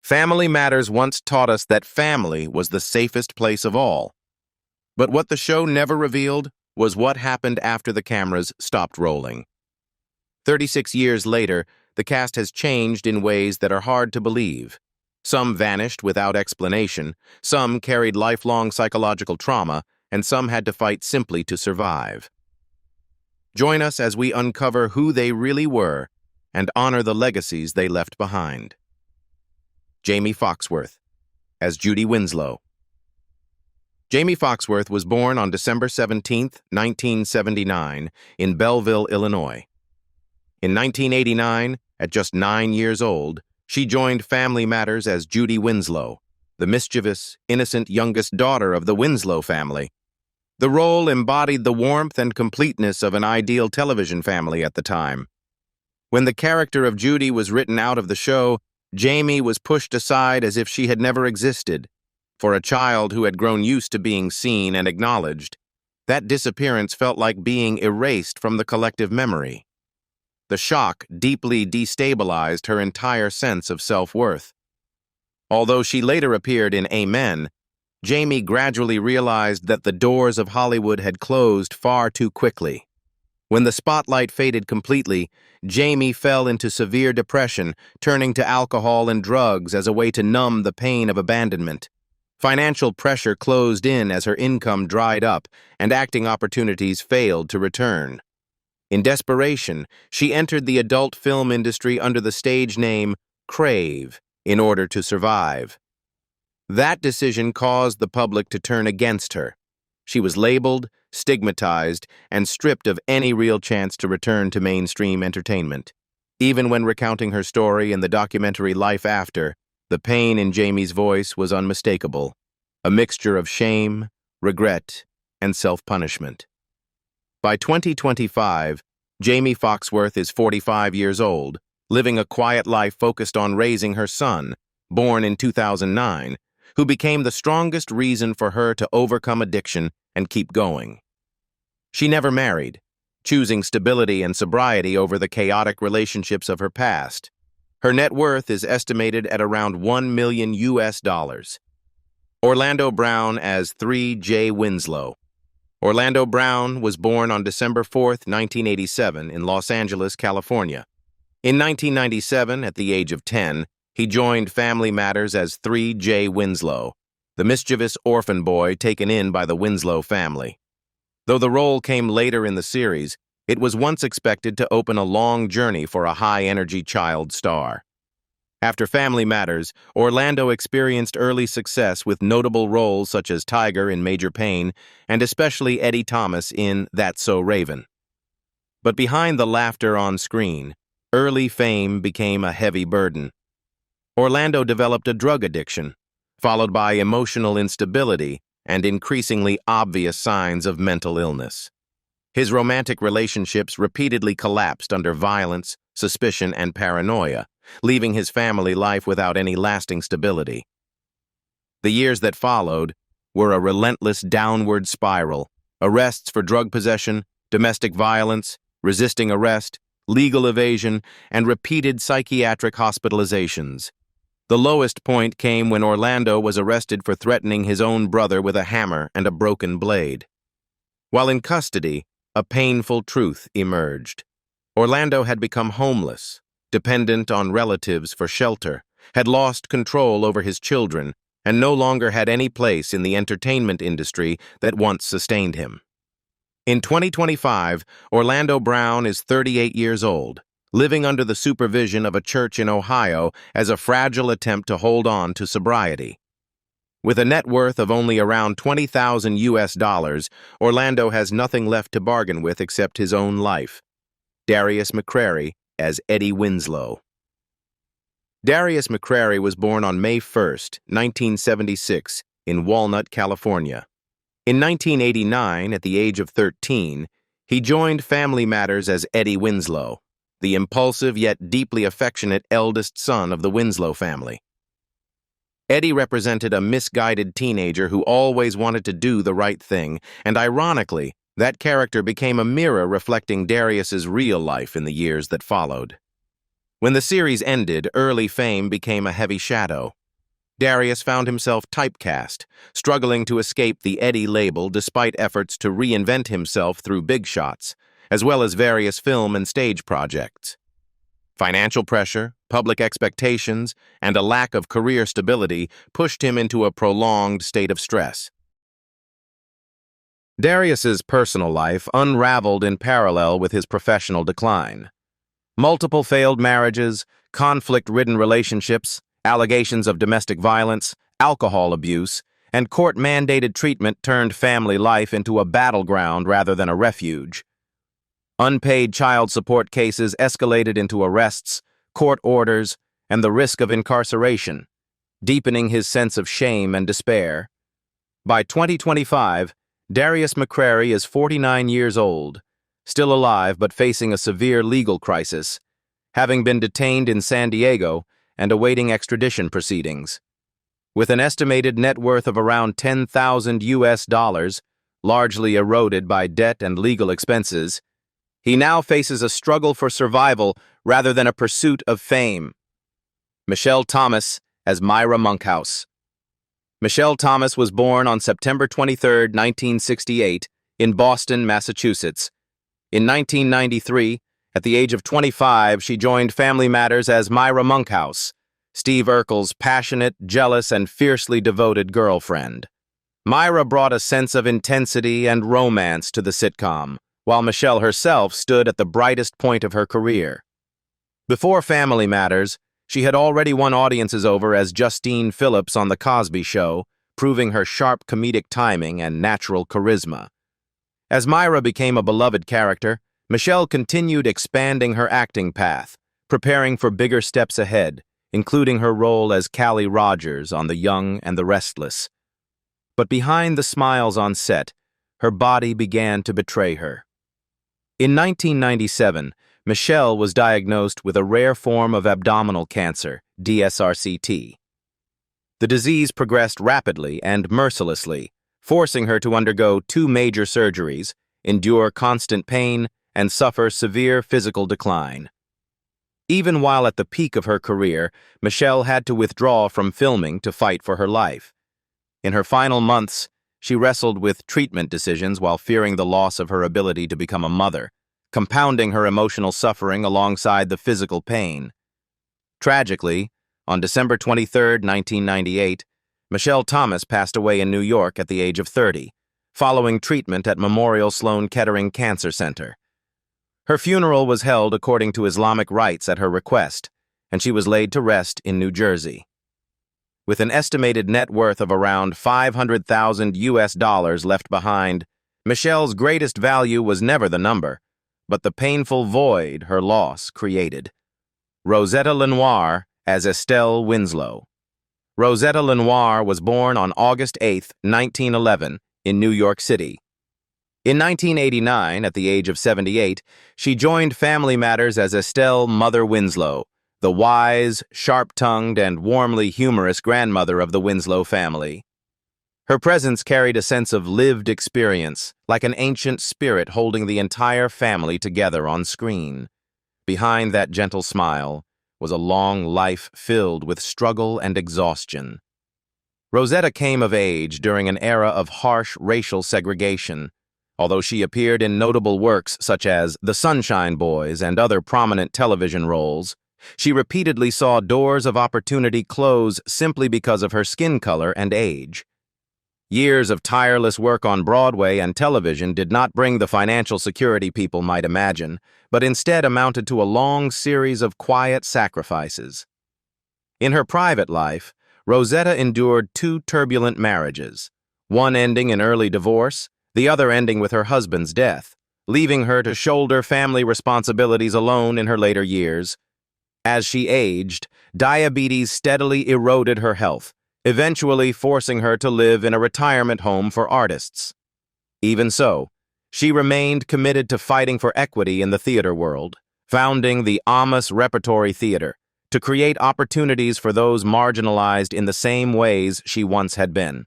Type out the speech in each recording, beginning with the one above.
Family Matters once taught us that family was the safest place of all. But what the show never revealed was what happened after the cameras stopped rolling. 36 years later, the cast has changed in ways that are hard to believe. Some vanished without explanation, some carried lifelong psychological trauma, and some had to fight simply to survive. Join us as we uncover who they really were and honor the legacies they left behind. Jaimee Foxworth, as Judy Winslow. Jaimee Foxworth was born on December 17, 1979, in Belleville, Illinois. In 1989, at just 9 years old, she joined Family Matters as Judy Winslow, the mischievous, innocent youngest daughter of the Winslow family. The role embodied the warmth and completeness of an ideal television family at the time. When the character of Judy was written out of the show, Jaimee was pushed aside as if she had never existed. For a child who had grown used to being seen and acknowledged, that disappearance felt like being erased from the collective memory. The shock deeply destabilized her entire sense of self-worth. Although she later appeared in Amen, Jaimee gradually realized that the doors of Hollywood had closed far too quickly. When the spotlight faded completely, Jaimee fell into severe depression, turning to alcohol and drugs as a way to numb the pain of abandonment. Financial pressure closed in as her income dried up, and acting opportunities failed to return. In desperation, she entered the adult film industry under the stage name Crave in order to survive. That decision caused the public to turn against her. She was labeled, stigmatized, and stripped of any real chance to return to mainstream entertainment. Even when recounting her story in the documentary Life After, the pain in Jaimee's voice was unmistakable, a mixture of shame, regret, and self-punishment. By 2025, Jaimee Foxworth is 45 years old, living a quiet life focused on raising her son, born in 2009, who became the strongest reason for her to overcome addiction and keep going. She never married, choosing stability and sobriety over the chaotic relationships of her past. Her net worth is estimated at around $1 million. Orlando Brown as 3J Winslow. Orlando Brown was born on December 4, 1987, in Los Angeles, California. In 1997, at the age of 10, he joined Family Matters as 3J Winslow, the mischievous orphan boy taken in by the Winslow family. Though the role came later in the series, it was once expected to open a long journey for a high-energy child star. After Family Matters, Orlando experienced early success with notable roles such as Tiger in Major Payne and especially Eddie Thomas in That's So Raven. But behind the laughter on screen, early fame became a heavy burden. Orlando developed a drug addiction, followed by emotional instability and increasingly obvious signs of mental illness. His romantic relationships repeatedly collapsed under violence, suspicion, and paranoia, leaving his family life without any lasting stability. The years that followed were a relentless downward spiral: arrests for drug possession, domestic violence, resisting arrest, legal evasion, and repeated psychiatric hospitalizations. The lowest point came when Orlando was arrested for threatening his own brother with a hammer and a broken blade. While in custody, a painful truth emerged. Orlando had become homeless, dependent on relatives for shelter, had lost control over his children, and no longer had any place in the entertainment industry that once sustained him. In 2025, Orlando Brown is 38 years old, living under the supervision of a church in Ohio as a fragile attempt to hold on to sobriety. With a net worth of only around $20,000, Orlando has nothing left to bargain with except his own life. Darius McCrary as Eddie Winslow. Darius McCrary was born on May 1, 1976, in Walnut, California. In 1989, at the age of 13, he joined Family Matters as Eddie Winslow, the impulsive yet deeply affectionate eldest son of the Winslow family. Eddie represented a misguided teenager who always wanted to do the right thing, and ironically, that character became a mirror reflecting Darius's real life in the years that followed. When the series ended, early fame became a heavy shadow. Darius found himself typecast, struggling to escape the Eddie label despite efforts to reinvent himself through big shots, as well as various film and stage projects. Financial pressure, public expectations, and a lack of career stability pushed him into a prolonged state of stress. Darius's personal life unraveled in parallel with his professional decline. Multiple failed marriages, conflict-ridden relationships, allegations of domestic violence, alcohol abuse, and court-mandated treatment turned family life into a battleground rather than a refuge. Unpaid child support cases escalated into arrests, court orders, and the risk of incarceration, deepening his sense of shame and despair. By 2025, Darius McCrary is 49 years old, still alive but facing a severe legal crisis, having been detained in San Diego and awaiting extradition proceedings. With an estimated net worth of around $10,000, largely eroded by debt and legal expenses, he now faces a struggle for survival rather than a pursuit of fame. Michelle Thomas as Myra Monkhouse. Michelle Thomas was born on September 23, 1968, in Boston, Massachusetts. In 1993, at the age of 25, she joined Family Matters as Myra Monkhouse, Steve Urkel's passionate, jealous, and fiercely devoted girlfriend. Myra brought a sense of intensity and romance to the sitcom, while Michelle herself stood at the brightest point of her career. Before Family Matters, she had already won audiences over as Justine Phillips on The Cosby Show, proving her sharp comedic timing and natural charisma. As Myra became a beloved character, Michelle continued expanding her acting path, preparing for bigger steps ahead, including her role as Callie Rogers on The Young and the Restless. But behind the smiles on set, her body began to betray her. In 1997, Michelle was diagnosed with a rare form of abdominal cancer, DSRCT. The disease progressed rapidly and mercilessly, forcing her to undergo 2 major surgeries, endure constant pain, and suffer severe physical decline. Even while at the peak of her career, Michelle had to withdraw from filming to fight for her life. In her final months, she wrestled with treatment decisions while fearing the loss of her ability to become a mother, compounding her emotional suffering alongside the physical pain. Tragically, on December 23, 1998, Michelle Thomas passed away in New York at the age of 30, following treatment at Memorial Sloan Kettering Cancer Center. Her funeral was held according to Islamic rites at her request, and she was laid to rest in New Jersey. With an estimated net worth of around $500,000 left behind, Michelle's greatest value was never the number, but the painful void her loss created. Rosetta LeNoire as Estelle Winslow. Rosetta LeNoire was born on August 8, 1911, in New York City. In 1989, at the age of 78, she joined Family Matters as Estelle Mother Winslow, the wise, sharp-tongued, and warmly humorous grandmother of the Winslow family. Her presence carried a sense of lived experience, like an ancient spirit holding the entire family together on screen. Behind that gentle smile was a long life filled with struggle and exhaustion. Rosetta came of age during an era of harsh racial segregation. Although she appeared in notable works such as The Sunshine Boys and other prominent television roles, she repeatedly saw doors of opportunity close simply because of her skin color and age. Years of tireless work on Broadway and television did not bring the financial security people might imagine, but instead amounted to a long series of quiet sacrifices. In her private life, Rosetta endured 2 turbulent marriages, one ending in early divorce, the other ending with her husband's death, leaving her to shoulder family responsibilities alone in her later years. As she aged, diabetes steadily eroded her health, eventually forcing her to live in a retirement home for artists. Even so, she remained committed to fighting for equity in the theater world, founding the Amos Repertory Theater to create opportunities for those marginalized in the same ways she once had been.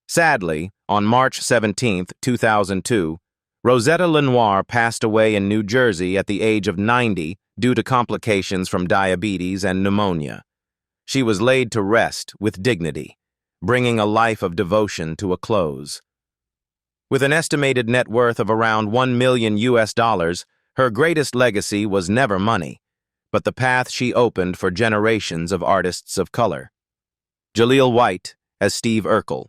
Sadly, on March 17, 2002, Rosetta LeNoire passed away in New Jersey at the age of 90 due to complications from diabetes and pneumonia. She was laid to rest with dignity, bringing a life of devotion to a close. With an estimated net worth of around $1 million, her greatest legacy was never money, but the path she opened for generations of artists of color. Jaleel White as Steve Urkel.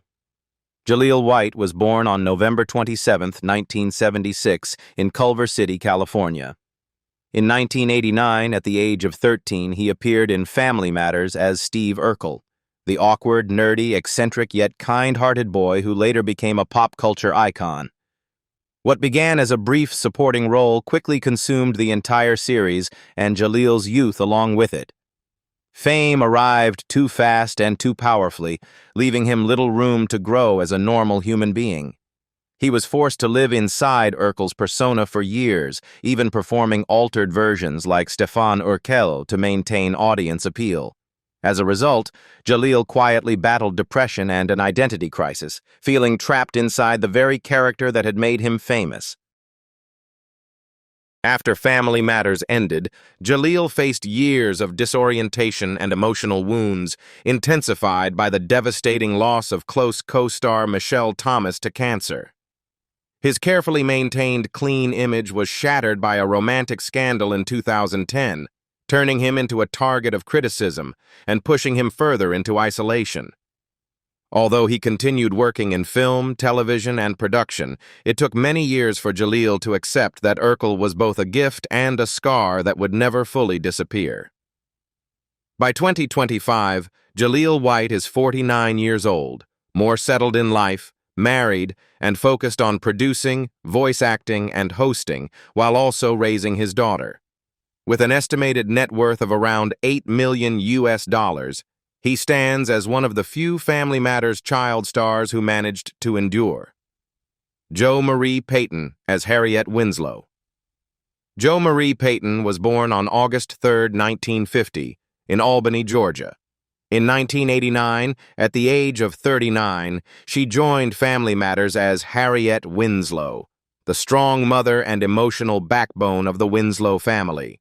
Jaleel White was born on November 27, 1976, in Culver City, California. In 1989, at the age of 13, he appeared in Family Matters as Steve Urkel, the awkward, nerdy, eccentric yet kind-hearted boy who later became a pop culture icon. What began as a brief supporting role quickly consumed the entire series and Jaleel's youth along with it. Fame arrived too fast and too powerfully, leaving him little room to grow as a normal human being. He was forced to live inside Urkel's persona for years, even performing altered versions like Stefan Urkel to maintain audience appeal. As a result, Jaleel quietly battled depression and an identity crisis, feeling trapped inside the very character that had made him famous. After Family Matters ended, Jaleel faced years of disorientation and emotional wounds, intensified by the devastating loss of close co-star Michelle Thomas to cancer. His carefully maintained clean image was shattered by a romantic scandal in 2010, turning him into a target of criticism and pushing him further into isolation. Although he continued working in film, television, and production, it took many years for Jaleel to accept that Urkel was both a gift and a scar that would never fully disappear. By 2025, Jaleel White is 49 years old, more settled in life, married, and focused on producing, voice acting, and hosting, while also raising his daughter. With an estimated net worth of around $8 million, he stands as one of the few Family Matters child stars who managed to endure. Jo Marie Payton as Harriet Winslow. Jo Marie Payton was born on August 3, 1950, in Albany, Georgia. In 1989, at the age of 39, she joined Family Matters as Harriet Winslow, the strong mother and emotional backbone of the Winslow family.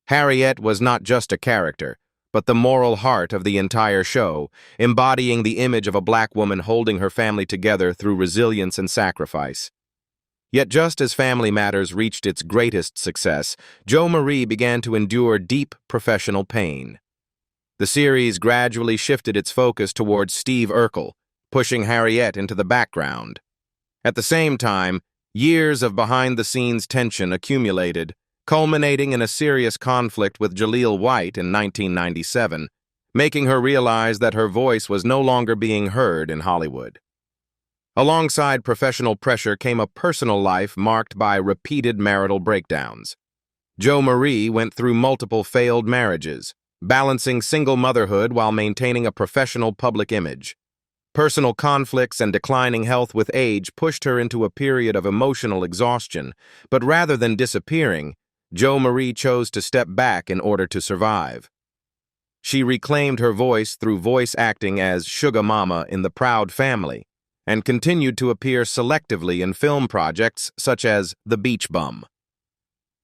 Harriet was not just a character, but the moral heart of the entire show, embodying the image of a black woman holding her family together through resilience and sacrifice. Yet just as Family Matters reached its greatest success, Jo Marie began to endure deep professional pain. The series gradually shifted its focus towards Steve Urkel, pushing Harriet into the background. At the same time, years of behind-the-scenes tension accumulated, culminating in a serious conflict with Jaleel White in 1997, making her realize that her voice was no longer being heard in Hollywood. Alongside professional pressure came a personal life marked by repeated marital breakdowns. Jo Marie went through multiple failed marriages, balancing single motherhood while maintaining a professional public image. Personal conflicts and declining health with age pushed her into a period of emotional exhaustion, but rather than disappearing, Jo Marie chose to step back in order to survive. She reclaimed her voice through voice acting as Sugar Mama in The Proud Family, and continued to appear selectively in film projects such as The Beach Bum.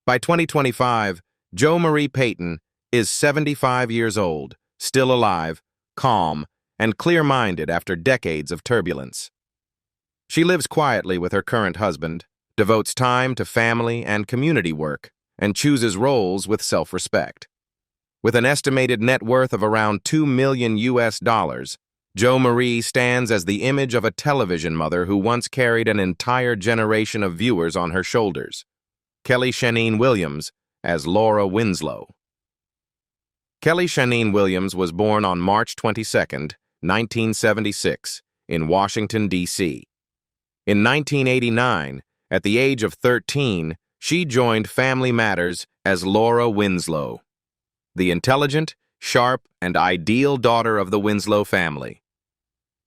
By 2025, Jo Marie Payton is 75 years old, still alive, calm, and clear-minded after decades of turbulence. She lives quietly with her current husband, devotes time to family and community work, and chooses roles with self-respect. With an estimated net worth of around $2 million, Jo Marie stands as the image of a television mother who once carried an entire generation of viewers on her shoulders. Kellie Shanygne Williams as Laura Winslow. Kellie Shanygne Williams was born on March 22, 1976, in Washington, D.C. In 1989, at the age of 13, she joined Family Matters as Laura Winslow, the intelligent, sharp, and ideal daughter of the Winslow family.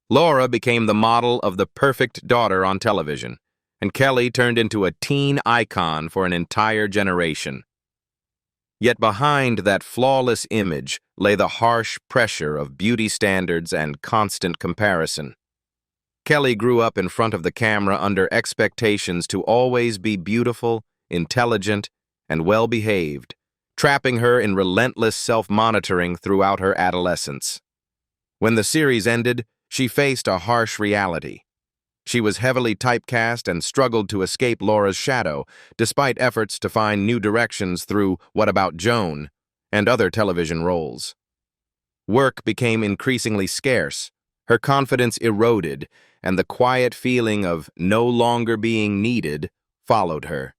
Laura became the model of the perfect daughter on television, and Kellie turned into a teen icon for an entire generation. Yet behind that flawless image lay the harsh pressure of beauty standards and constant comparison. Kellie grew up in front of the camera under expectations to always be beautiful, intelligent, and well-behaved, trapping her in relentless self-monitoring throughout her adolescence. When the series ended, she faced a harsh reality. She was heavily typecast and struggled to escape Laura's shadow, despite efforts to find new directions through What About Joan and other television roles. Work became increasingly scarce, her confidence eroded, and the quiet feeling of no longer being needed followed her.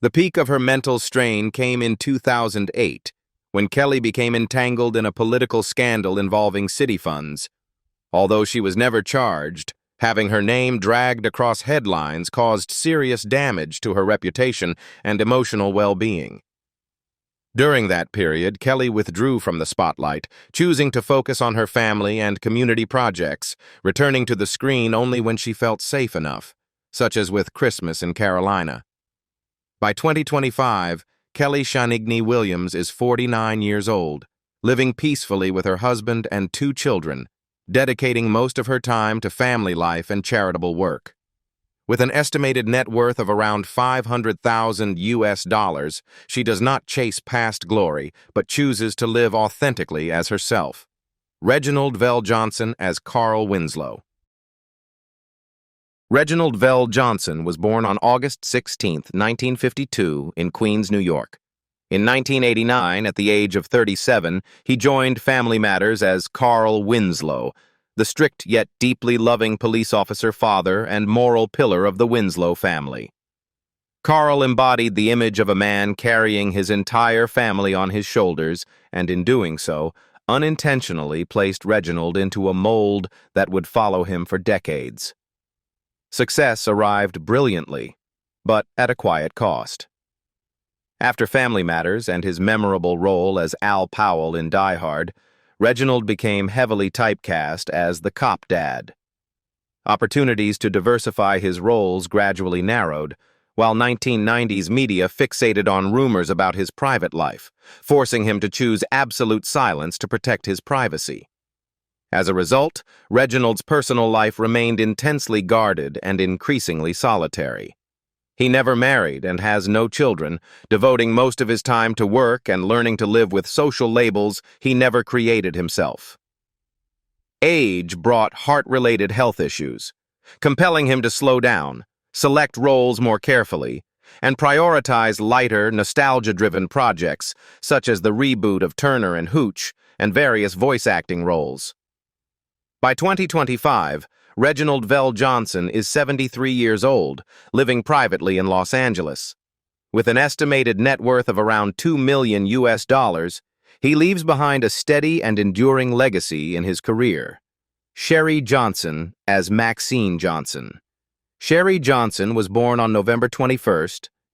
The peak of her mental strain came in 2008, when Kellie became entangled in a political scandal involving city funds. Although she was never charged, having her name dragged across headlines caused serious damage to her reputation and emotional well-being. During that period, Kellie withdrew from the spotlight, choosing to focus on her family and community projects, returning to the screen only when she felt safe enough, such as with Christmas in Carolina. By 2025, Kellie Shanygne Williams is 49 years old, living peacefully with her husband and 2 children, dedicating most of her time to family life and charitable work. With an estimated net worth of around $500,000, she does not chase past glory, but chooses to live authentically as herself. Reginald VelJohnson as Carl Winslow. Reginald VelJohnson was born on August 16, 1952, in Queens, New York. In 1989, at the age of 37, he joined Family Matters as Carl Winslow, the strict yet deeply loving police officer father and moral pillar of the Winslow family. Carl embodied the image of a man carrying his entire family on his shoulders, and in doing so, unintentionally placed Reginald into a mold that would follow him for decades. Success arrived brilliantly, but at a quiet cost. After Family Matters and his memorable role as Al Powell in Die Hard, Reginald became heavily typecast as the cop dad. Opportunities to diversify his roles gradually narrowed, while 1990s media fixated on rumors about his private life, forcing him to choose absolute silence to protect his privacy. As a result, Reginald's personal life remained intensely guarded and increasingly solitary. He never married and has no children, devoting most of his time to work and learning to live with social labels he never created himself. Age brought heart-related health issues, compelling him to slow down, select roles more carefully, and prioritize lighter, nostalgia-driven projects such as the reboot of Turner and Hooch and various voice acting roles. By 2025, Reginald VelJohnson is 73 years old, living privately in Los Angeles. With an estimated net worth of around $2 million, he leaves behind a steady and enduring legacy in his career. Cherie Johnson as Maxine Johnson. Cherie Johnson was born on November 21,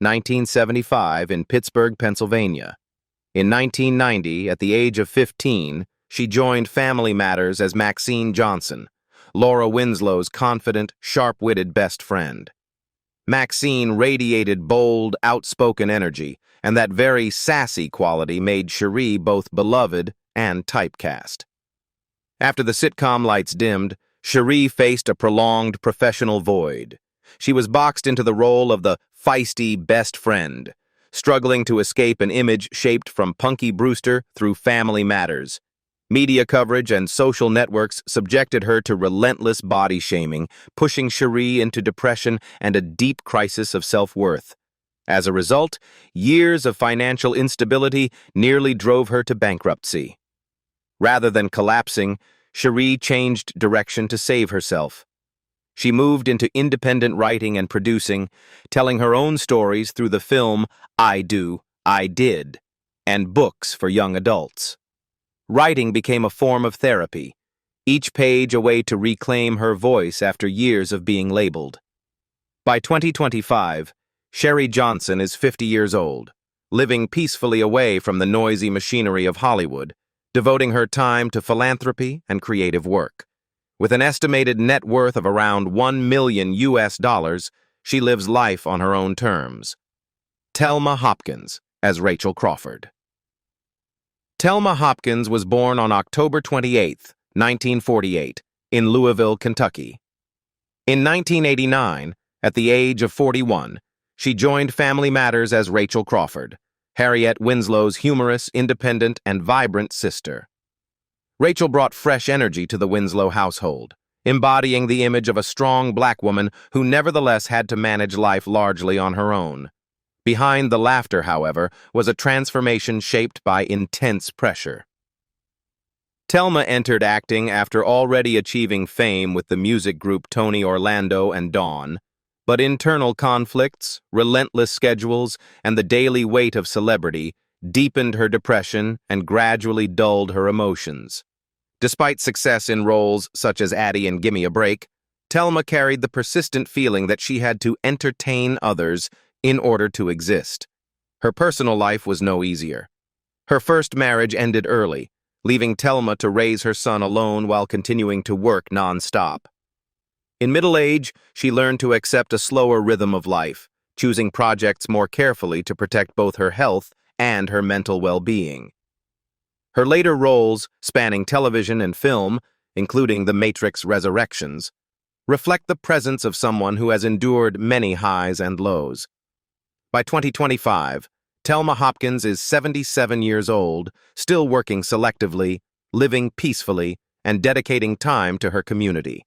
1975, in Pittsburgh, Pennsylvania. In 1990, at the age of 15, she joined Family Matters as Maxine Johnson, Laura Winslow's confident, sharp-witted best friend. Maxine radiated bold, outspoken energy, and that very sassy quality made Cherie both beloved and typecast. After the sitcom lights dimmed, Cherie faced a prolonged professional void. She was boxed into the role of the feisty best friend, struggling to escape an image shaped from Punky Brewster through Family Matters. Media coverage and social networks subjected her to relentless body shaming, pushing Cherie into depression and a deep crisis of self-worth. As a result, years of financial instability nearly drove her to bankruptcy. Rather than collapsing, Cherie changed direction to save herself. She moved into independent writing and producing, telling her own stories through the film I Do, I Did, and books for young adults. Writing became a form of therapy, each page a way to reclaim her voice after years of being labeled. By 2025, Cherie Johnson is 50 years old, living peacefully away from the noisy machinery of Hollywood, devoting her time to philanthropy and creative work. With an estimated net worth of around $1 million, she lives life on her own terms. Telma Hopkins as Rachel Crawford. Telma Hopkins was born on October 28, 1948, in Louisville, Kentucky. In 1989, at the age of 41, she joined Family Matters as Rachel Crawford, Harriet Winslow's humorous, independent, and vibrant sister. Rachel brought fresh energy to the Winslow household, embodying the image of a strong black woman who nevertheless had to manage life largely on her own. Behind the laughter, however, was a transformation shaped by intense pressure. Telma entered acting after already achieving fame with the music group Tony Orlando and Dawn, but internal conflicts, relentless schedules, and the daily weight of celebrity deepened her depression and gradually dulled her emotions. Despite success in roles such as Addie in Gimme a Break, Telma carried the persistent feeling that she had to entertain others in order to exist. Her personal life was no easier. Her first marriage ended early, leaving Telma to raise her son alone while continuing to work non-stop. In middle age, she learned to accept a slower rhythm of life, choosing projects more carefully to protect both her health and her mental well-being. Her later roles, spanning television and film, including The Matrix Resurrections, reflect the presence of someone who has endured many highs and lows. By 2025, Telma Hopkins is 77 years old, still working selectively, living peacefully, and dedicating time to her community.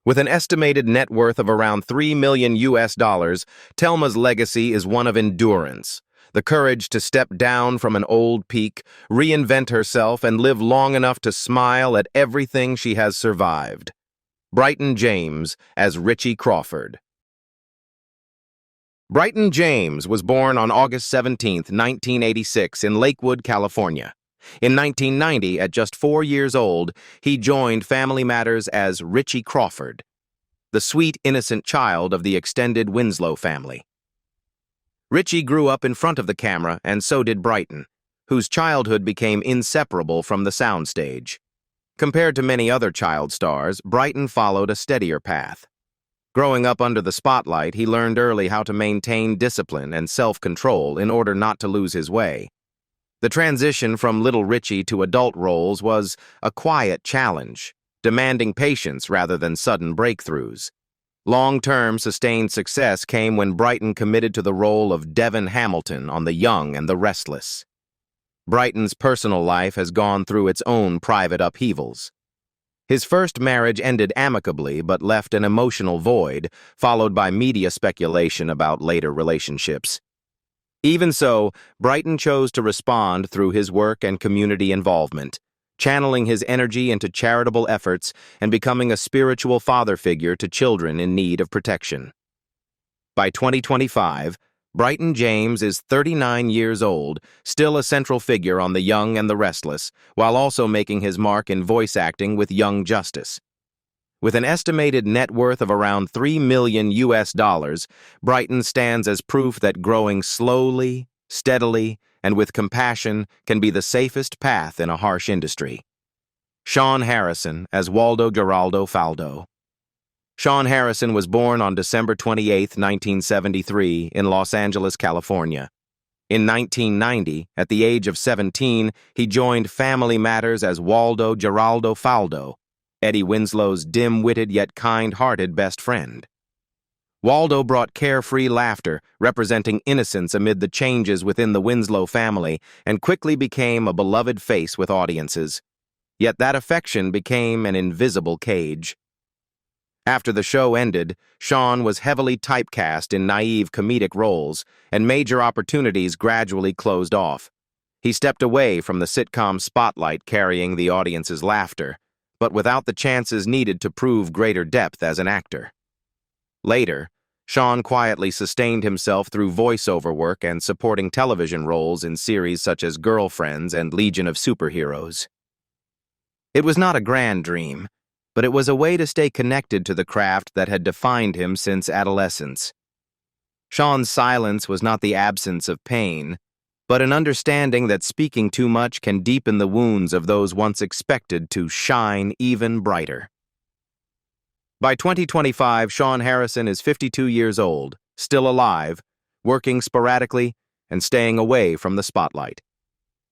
With an estimated net worth of around $3 million, Telma's legacy is one of endurance, the courage to step down from an old peak, reinvent herself, and live long enough to smile at everything she has survived. Bryton James as Richie Crawford. Bryton James was born on August 17, 1986, in Lakewood, California. In 1990, at just 4 years old, he joined Family Matters as Richie Crawford, the sweet, innocent child of the extended Winslow family. Richie grew up in front of the camera, and so did Bryton, whose childhood became inseparable from the soundstage. Compared to many other child stars, Bryton followed a steadier path. Growing up under the spotlight, he learned early how to maintain discipline and self-control in order not to lose his way. The transition from Little Richie to adult roles was a quiet challenge, demanding patience rather than sudden breakthroughs. Long-term sustained success came when Bryton committed to the role of Devin Hamilton on The Young and the Restless. Bryton's personal life has gone through its own private upheavals. His first marriage ended amicably but left an emotional void, followed by media speculation about later relationships. Even so, Bryton chose to respond through his work and community involvement, channeling his energy into charitable efforts and becoming a spiritual father figure to children in need of protection. By 2025, Bryton James is 39 years old, still a central figure on The Young and the Restless, while also making his mark in voice acting with Young Justice. With an estimated net worth of around $3 million, Bryton stands as proof that growing slowly, steadily, and with compassion can be the safest path in a harsh industry. Shawn Harrison as Waldo Geraldo Faldo. Shawn Harrison was born on December 28, 1973, in Los Angeles, California. In 1990, at the age of 17, he joined Family Matters as Waldo Geraldo Faldo, Eddie Winslow's dim-witted yet kind-hearted best friend. Waldo brought carefree laughter, representing innocence amid the changes within the Winslow family, and quickly became a beloved face with audiences. Yet that affection became an invisible cage. After the show ended, Shawn was heavily typecast in naive comedic roles, and major opportunities gradually closed off. He stepped away from the sitcom spotlight carrying the audience's laughter, but without the chances needed to prove greater depth as an actor. Later, Shawn quietly sustained himself through voiceover work and supporting television roles in series such as Girlfriends and Legion of Superheroes. It was not a grand dream, but it was a way to stay connected to the craft that had defined him since adolescence. Shawn's silence was not the absence of pain, but an understanding that speaking too much can deepen the wounds of those once expected to shine even brighter. By 2025, Shawn Harrison is 52 years old, still alive, working sporadically, and staying away from the spotlight.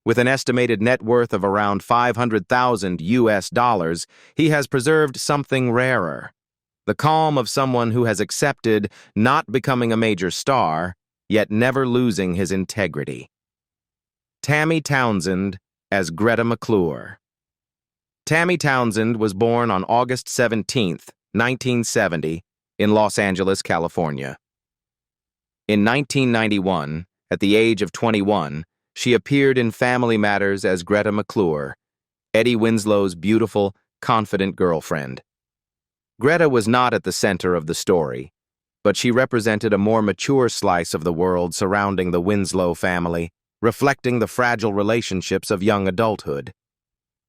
With an estimated net worth of around $500,000, he has preserved something rarer: the calm of someone who has accepted not becoming a major star, yet never losing his integrity. Tammy Townsend as Greta McClure. Tammy Townsend was born on August 17, 1970, in Los Angeles, California. In 1991, at the age of 21, she appeared in Family Matters as Greta McClure, Eddie Winslow's beautiful, confident girlfriend. Greta was not at the center of the story, but she represented a more mature slice of the world surrounding the Winslow family, reflecting the fragile relationships of young adulthood.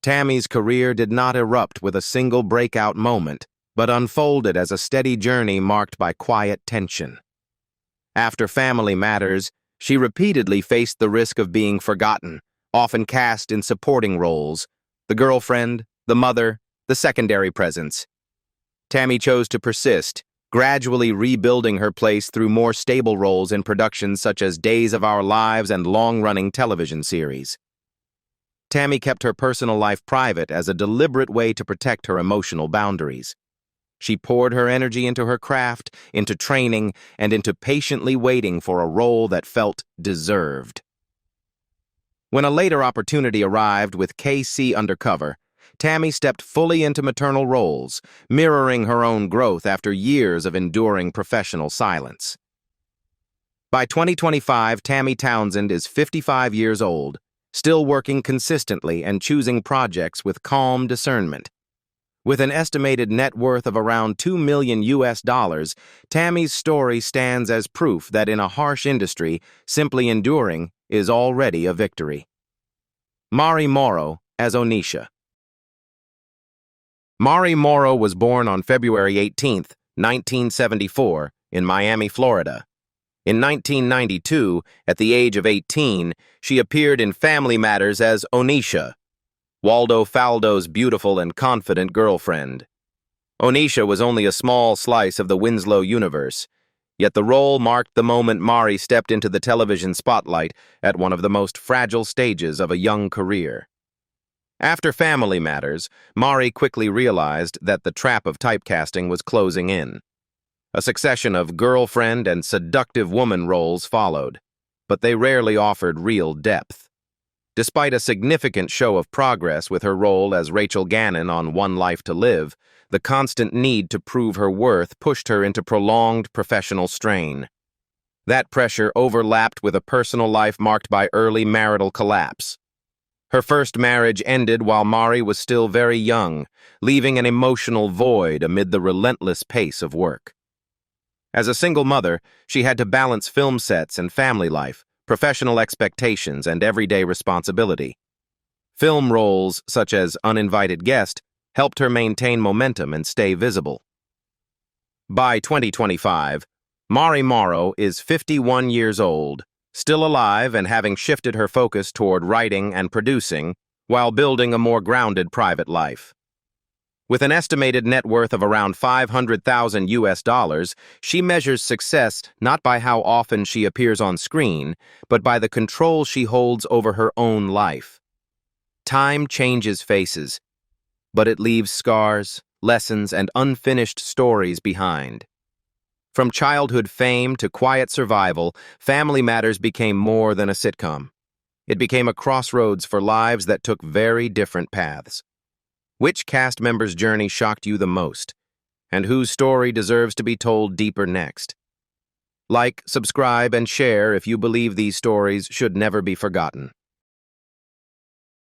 Tammy's career did not erupt with a single breakout moment, but unfolded as a steady journey marked by quiet tension. After Family Matters, she repeatedly faced the risk of being forgotten, often cast in supporting roles: the girlfriend, the mother, the secondary presence. Tammy chose to persist, gradually rebuilding her place through more stable roles in productions such as Days of Our Lives and long-running television series. Tammy kept her personal life private as a deliberate way to protect her emotional boundaries. She poured her energy into her craft, into training, and into patiently waiting for a role that felt deserved. When a later opportunity arrived with KC Undercover, Tammy stepped fully into maternal roles, mirroring her own growth after years of enduring professional silence. By 2025, Tammy Townsend is 55 years old, still working consistently and choosing projects with calm discernment. With an estimated net worth of around $2 million, Tammy's story stands as proof that in a harsh industry, simply enduring is already a victory. Morrow as Onisha. Morrow was born on February 18, 1974, in Miami, Florida. In 1992, at the age of 18, she appeared in Family Matters as Onisha, Waldo Faldo's beautiful and confident girlfriend. Onisha was only a small slice of the Winslow universe, yet the role marked the moment Mari stepped into the television spotlight at one of the most fragile stages of a young career. After Family Matters, Mari quickly realized that the trap of typecasting was closing in. A succession of girlfriend and seductive woman roles followed, but they rarely offered real depth. Despite a significant show of progress with her role as Rachel Gannon on One Life to Live, the constant need to prove her worth pushed her into prolonged professional strain. That pressure overlapped with a personal life marked by early marital collapse. Her first marriage ended while Mari was still very young, leaving an emotional void amid the relentless pace of work. As a single mother, she had to balance film sets and family life, professional expectations, and everyday responsibility. Film roles, such as Uninvited Guest, helped her maintain momentum and stay visible. By 2025, Morrow is 51 years old, still alive and having shifted her focus toward writing and producing while building a more grounded private life. With an estimated net worth of around $500,000, she measures success not by how often she appears on screen, but by the control she holds over her own life. Time changes faces, but it leaves scars, lessons, and unfinished stories behind. From childhood fame to quiet survival, Family Matters became more than a sitcom. It became a crossroads for lives that took very different paths. Which cast member's journey shocked you the most, and whose story deserves to be told deeper next? Like, subscribe, and share if you believe these stories should never be forgotten.